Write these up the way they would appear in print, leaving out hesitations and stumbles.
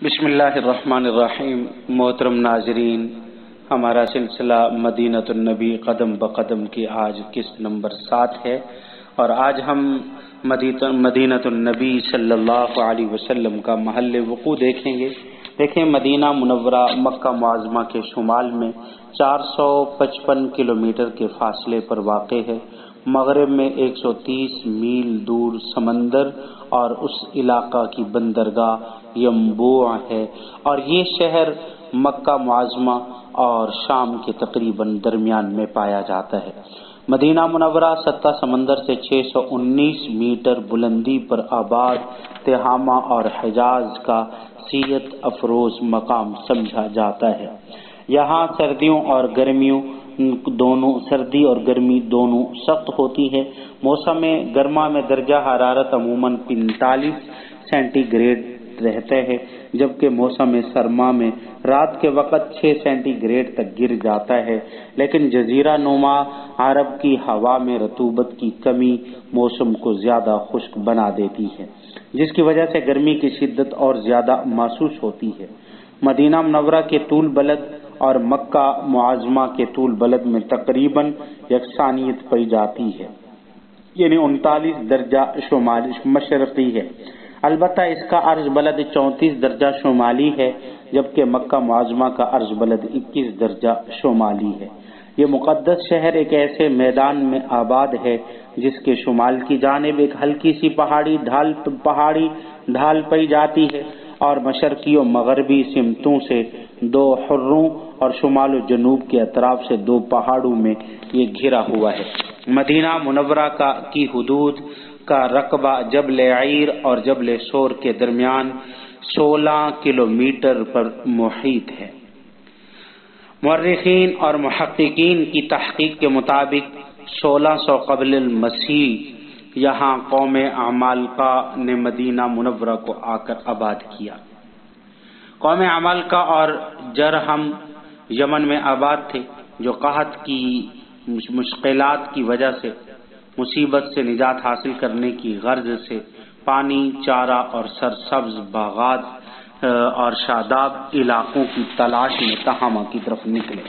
بسم اللہ الرحمن الرحیم۔ محترم ناظرین، ہمارا سلسلہ مدینہ النبی قدم بقدم کی آج قسط نمبر 7 ہے، اور آج ہم مدینہ النبی صلی اللہ علیہ وسلم کا محل وقوع دیکھیں گے۔ دیکھیں، مدینہ منورہ مکہ معظمہ کے شمال میں 455 کلومیٹر کے فاصلے پر واقع ہے۔ مغرب میں 130 میل دور سمندر اور اس علاقہ کی بندرگاہ ینبوع ہے، اور یہ شہر مکہ معظمہ اور شام کے تقریباً درمیان میں پایا جاتا ہے۔ مدینہ منورہ سطح سمندر سے 619 میٹر بلندی پر آباد تہامہ اور حجاز کا سیرت افروز مقام سمجھا جاتا ہے۔ یہاں سردی اور گرمی دونوں سخت ہوتی ہے۔ موسم گرما میں درجہ حرارت عموماً 45 سینٹی گریڈ رہتا ہے، جبکہ موسم سرما میں رات کے وقت 6 سینٹی گریڈ تک گر جاتا ہے، لیکن جزیرہ نما عرب کی ہوا میں رطوبت کی کمی موسم کو زیادہ خشک بنا دیتی ہے، جس کی وجہ سے گرمی کی شدت اور زیادہ محسوس ہوتی ہے۔ مدینہ منورہ کے طول بلد اور مکہ معظمہ کے طول بلد میں تقریباً یکسانیت پائی جاتی ہے، یعنی 39 درجہ مشرقی ہے۔ البتہ اس کا عرض بلد 34 درجہ شمالی ہے، جبکہ مکہ معظمہ کا عرض بلد 21 درجہ شمالی ہے۔ یہ مقدس شہر ایک ایسے میدان میں آباد ہے جس کے شمال کی جانب ایک ہلکی سی پہاڑی ڈھال پائی جاتی ہے، اور مشرقی و مغربی سمتوں سے 2 حروں اور شمال و جنوب کے اطراف سے 2 پہاڑوں میں یہ گھرا ہوا ہے۔ مدینہ منورہ کی حدود کا رقبہ جبل عیر اور جبل سور کے درمیان 16 کلومیٹر پر محیط ہے۔ مورخین اور محققین کی تحقیق کے مطابق 1600 قبل المسیح یہاں قوم عمالقہ نے مدینہ منورہ کو آ کر آباد کیا۔ قوم عمالقہ اور جرہم یمن میں آباد تھے، جو قحط کی مشکلات کی وجہ سے مصیبت سے نجات حاصل کرنے کی غرض سے پانی، چارہ اور سرسبز باغات اور شاداب علاقوں کی تلاش میں تہامہ کی طرف نکلے۔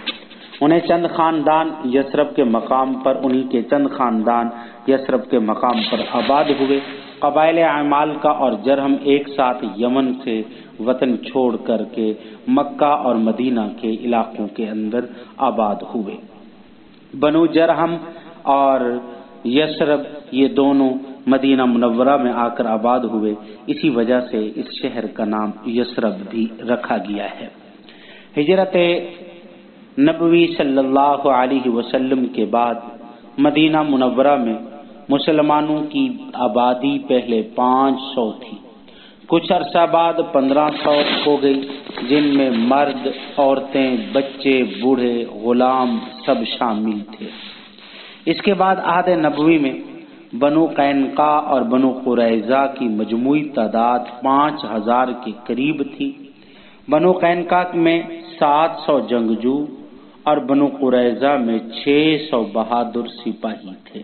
انہیں چند خاندان یثرب کے مقام پر آباد ہوئے۔ قبائل عمالقہ اور جرہم ایک ساتھ یمن سے وطن چھوڑ کر کے مکہ اور مدینہ کے علاقوں کے اندر آباد ہوئے۔ بنو جرہم اور یثرب یہ دونوں مدینہ منورہ میں آ کر آباد ہوئے، اسی وجہ سے اس شہر کا نام یثرب بھی رکھا گیا ہے۔ ہجرت نبوی صلی اللہ علیہ وسلم کے بعد مدینہ منورہ میں مسلمانوں کی آبادی پہلے 500 تھی، کچھ عرصہ بعد 1500 ہو گئی، جن میں مرد، عورتیں، بچے، بوڑھے، غلام سب شامل تھے۔ اس کے بعد عہد نبوی میں بنو قینقاع اور بنو قریظہ کی مجموعی تعداد 5000 کے قریب تھی۔ بنو قینقاع میں 700 جنگجو اور بنو قریظہ میں 600 بہادر سپاہی تھے۔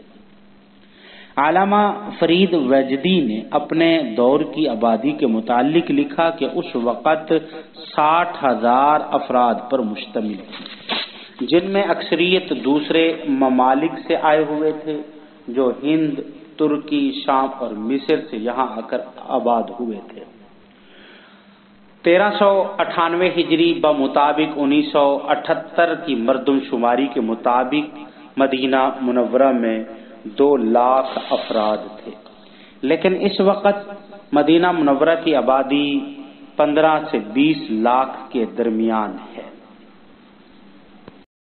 علامہ فرید وجدی نے اپنے دور کی آبادی کے متعلق لکھا کہ اس وقت 60,000 افراد پر مشتمل تھی، جن میں اکثریت دوسرے ممالک سے آئے ہوئے تھے، جو ہند، ترکی، شام اور مصر سے یہاں آ کر آباد ہوئے تھے۔ 1398 ہجری بمطابق 1978 کی مردم شماری کے مطابق مدینہ منورہ میں 2 لاکھ افراد تھے، لیکن اس وقت مدینہ منورہ کی آبادی 15 سے 20 لاکھ کے درمیان ہے۔